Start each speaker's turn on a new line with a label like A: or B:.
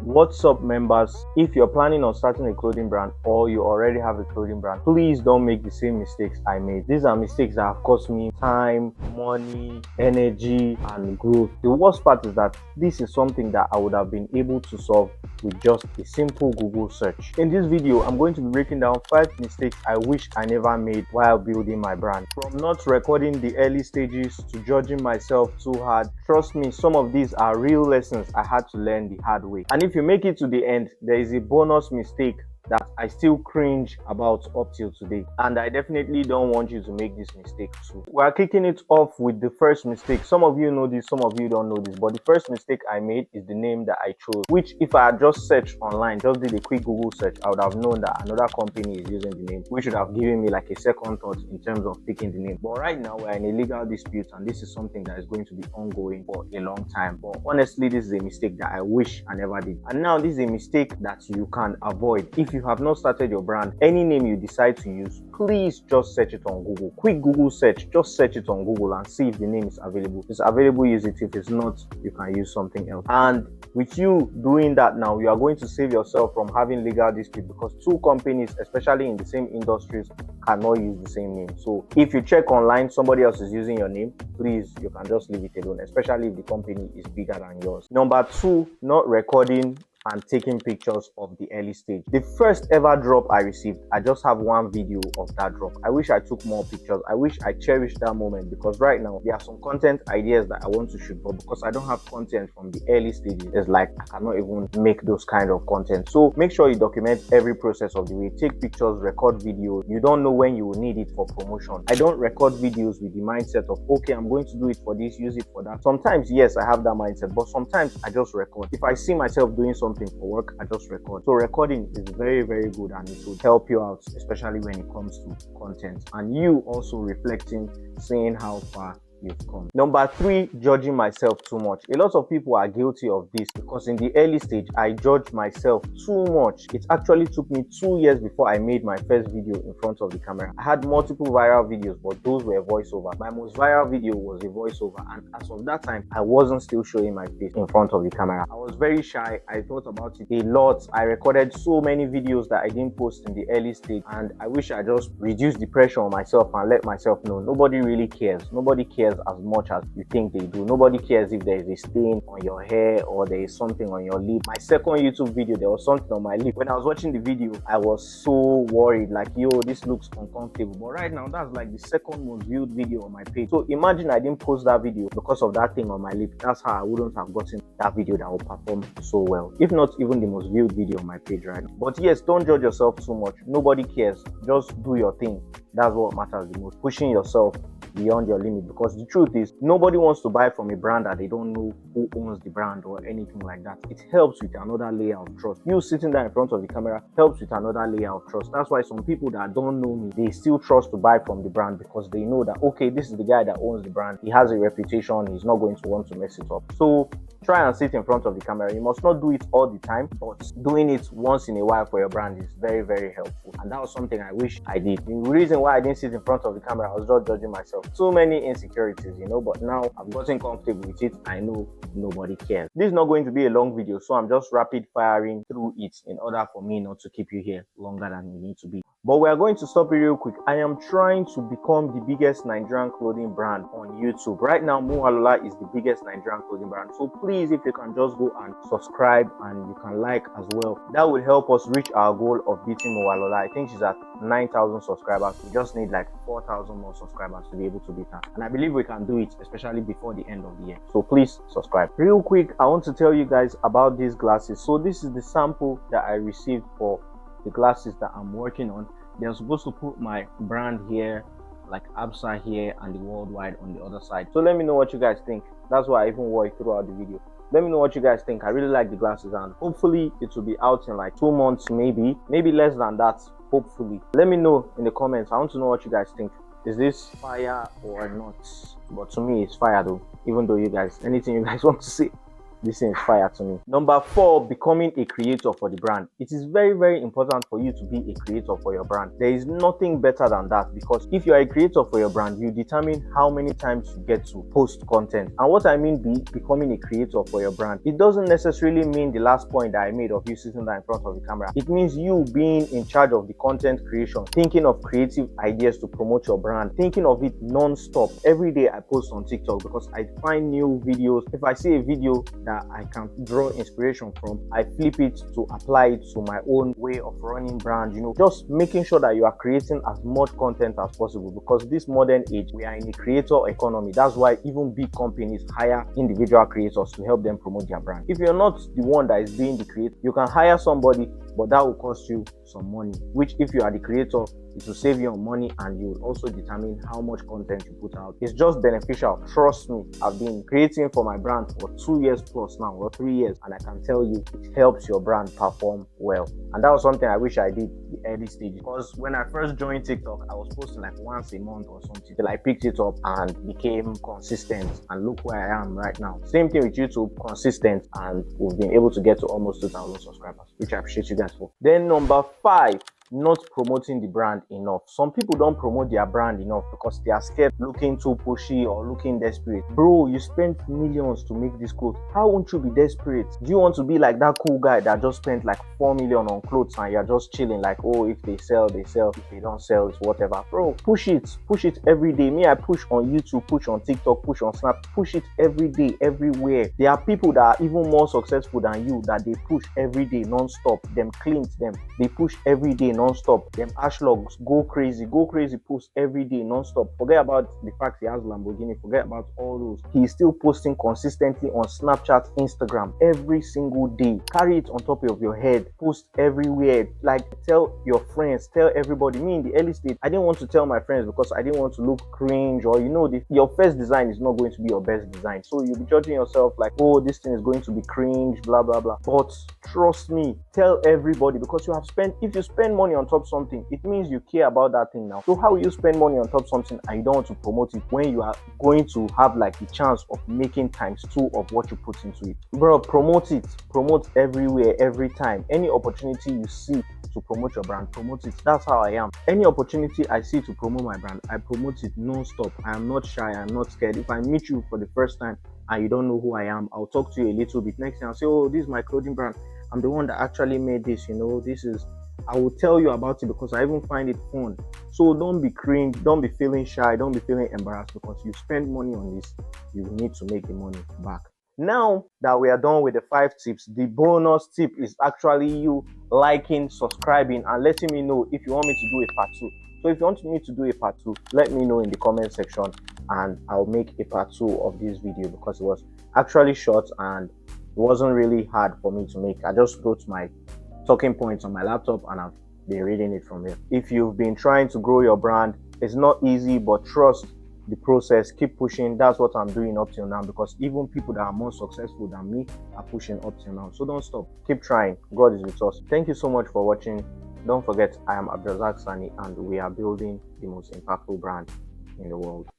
A: What's up, members? If you're planning on starting a clothing brand or you already have a clothing brand, please don't make the same mistakes I made. These are mistakes that have cost me time, money, energy, and growth. The worst part is that this is something that I would have been able to solve with just a simple Google search. In this video, I'm going to be breaking down 5 mistakes I wish I never made while building my brand. From not recording the early stages to judging myself too hard, trust me, some of these are real lessons I had to learn the hard way. And if you make it to the end, there is a bonus mistake that I still cringe about up till today, and I definitely don't want you to make this mistake too. We're kicking it off with the first mistake. Some of you know this, some of you don't know this, but the first mistake I made is the name that I chose, which if I had just searched online, just did a quick Google search, I would have known that another company is using the name, which should have given me like a second thought in terms of picking the name. But right now we're in a legal dispute, and this is something that is going to be ongoing for a long time. But honestly, this is a mistake that I wish I never did. And now this is a mistake that you can avoid. If you have not started your brand, any name you decide to use, please just search it on Google. Quick Google search, just search it on Google and see if the name is available. If it's available, use it. If it's not, you can use something else. And with you doing that now, you are going to save yourself from having legal dispute, because two companies, especially in the same industries, cannot use the same name. So if you check online, somebody else is using your name, please, you can just leave it alone, especially if the company is bigger than yours. Number 2, not recording and taking pictures of the early stage. The first ever drop I received, I just have one video of that drop. I wish I took more pictures. I wish I cherished that moment, because right now there are some content ideas that I want to shoot, but because I don't have content from the early stages, it's like I cannot even make those kind of content. So make sure you document every process of the way. Take pictures, record videos. You don't know when you will need it for promotion. I don't record videos with the mindset of, okay, I'm going to do it for this, use it for that. Sometimes, yes, I have that mindset, but sometimes I just record. If I see myself doing something for work, I just record. So recording is very, very good, and it will help you out, especially when it comes to content, and you also reflecting, seeing how far you've come. Number 3, judging myself too much. A lot of people are guilty of this, because in the early stage I judged myself too much. It actually took me 2 years before I made my first video in front of the camera. I had multiple viral videos, but those were voiceover. My most viral video was a voiceover, and as of that time I wasn't still showing my face in front of the camera. I was very shy. I thought about it a lot. I recorded so many videos that I didn't post in the early stage, and I wish I just reduced the pressure on myself and let myself know nobody really cares. Nobody cares as much as you think they do. Nobody cares if there is a stain on your hair or there is something on your lip. My second YouTube video, there was something on my lip. When I was watching the video, I was so worried, like, yo, this looks uncomfortable. But right now, that's like the second most viewed video on my page. So imagine I didn't post that video because of that thing on my lip. That's how I wouldn't have gotten that video that will perform so well, if not even the most viewed video on my page right now. But yes, don't judge yourself too much. Nobody cares. Just do your thing. That's what matters the most. Pushing yourself beyond your limit, because the truth is, nobody wants to buy from a brand that they don't know who owns the brand or anything like that. It helps with another layer of trust. You sitting there in front of the camera helps with another layer of trust. That's why some people that don't know me, they still trust to buy from the brand, because they know that, okay, this is the guy that owns the brand. He has a reputation. He's not going to want to mess it up. So try and sit in front of the camera. You must not do it all the time, but doing it once in a while for your brand is very, very helpful. And that was something I wish I did. The reason why I didn't sit in front of the camera, I was just judging myself. So many insecurities, but now I've gotten comfortable with it. I know nobody cares. This is not going to be a long video, so I'm just rapid firing through it in order for me not to keep you here longer than you need to be. But we are going to stop it real quick. I am trying to become the biggest Nigerian clothing brand on YouTube. Right now, Mo Alola is the biggest Nigerian clothing brand. So please, if you can just go and subscribe and you can like as well, that will help us reach our goal of beating Mo Alola. I think she's at 9,000 subscribers. We just need like 4,000 more subscribers to be able to beat her. And I believe we can do it, especially before the end of the year. So please subscribe. Real quick, I want to tell you guys about these glasses. So this is the sample that I received for the glasses that I'm working on. They're supposed to put my brand here, like Absa here, and the worldwide on the other side. So let me know what you guys think. That's why I even wore it throughout the video. Let me know what you guys think. I really like the glasses, and hopefully it will be out in like 2 months, maybe less than that, hopefully. Let me know in the comments. I want to know what you guys think. Is this fire or not? But to me, it's fire though, even though you guys, anything you guys want to say. this thing is fire to me. Number 4, becoming a creator for the brand. It is very, very important for you to be a creator for your brand. There is nothing better than that, because if you are a creator for your brand, you determine how many times you get to post content. And what I mean by becoming a creator for your brand, it doesn't necessarily mean the last point that I made of you sitting there in front of the camera. It means you being in charge of the content creation, thinking of creative ideas to promote your brand, thinking of it non-stop. Every day I post on TikTok because I find new videos. If I see a video that I can draw inspiration from, I flip it to apply it to my own way of running brand. Just making sure that you are creating as much content as possible, because this modern age, we are in a creator economy. That's why even big companies hire individual creators to help them promote their brand. If you're not the one that is being the creator, you can hire somebody, but that will cost you some money, which if you are the creator, it will save you on money, and you will also determine how much content you put out. It's just beneficial. Trust me, I've been creating for my brand for 2 years plus now, or 3 years, and I can tell you it helps your brand perform well. And that was something I wish I did the early stages, because when I first joined TikTok, I was posting like once a month or something, till I picked it up and became consistent, and look where I am right now. Same thing with YouTube, consistent, and we've been able to get to almost 2,000 subscribers, which I appreciate you guys for. Then number 5, not promoting the brand enough. Some people don't promote their brand enough because they are scared looking too pushy or looking desperate. Bro, you spent millions to make this clothes. How won't you be desperate? Do you want to be like that cool guy that just spent like 4 million on clothes and you're just chilling like, oh, if they sell, they sell. If they don't sell, it's whatever. Bro, push it every day. Me, I push on YouTube, push on TikTok, push on Snap, push it every day, everywhere. There are people that are even more successful than you that they push every day non-stop. Them Clint, them, they push every day non-stop. Them Ashlogs go crazy, post every day non-stop. Forget about the fact he has Lamborghini, forget about all those. He's still posting consistently on Snapchat, Instagram every single day. Carry it on top of your head, post everywhere. Like, tell your friends, tell everybody. Me in the early stage, I didn't want to tell my friends because I didn't want to look cringe, or your first design is not going to be your best design, so you'll be judging yourself like, oh, this thing is going to be cringe, blah blah blah. But trust me, tell everybody, because if you spend money on top something, it means you care about that thing now. So how will you spend money on top something and you don't want to promote it when you are going to have like the chance of making ×2 of what you put into it? Bro, promote it. Promote everywhere, every time. Any opportunity you see to promote your brand, promote it. That's how I am. Any opportunity I see to promote my brand, I promote it non-stop. I am not shy, I'm not scared. If I meet you for the first time and you don't know who I am, I'll talk to you a little bit. Next thing I'll say, oh, this is my clothing brand. I'm the one that actually made this, I will tell you about it because I even find it fun. So don't be cringe, don't be feeling shy, don't be feeling embarrassed, because you spend money on this, you need to make the money back. Now that we are done with the 5 tips, the bonus tip is actually you liking, subscribing, and letting me know if you want me to do a part 2. So if you want me to do a part 2, let me know in the comment section and I'll make a part 2 of this video, because it was actually short and it wasn't really hard for me to make. I just wrote my talking points on my laptop and I've been reading it from here. If you've been trying to grow your brand, it's not easy, but trust the process, keep pushing. That's what I'm doing up till now, because even people that are more successful than me are pushing up till now. So don't stop, keep trying. God is with us. Thank you so much for watching. Don't forget, I am Abdulrazak Sani and we are building the most impactful brand in the world.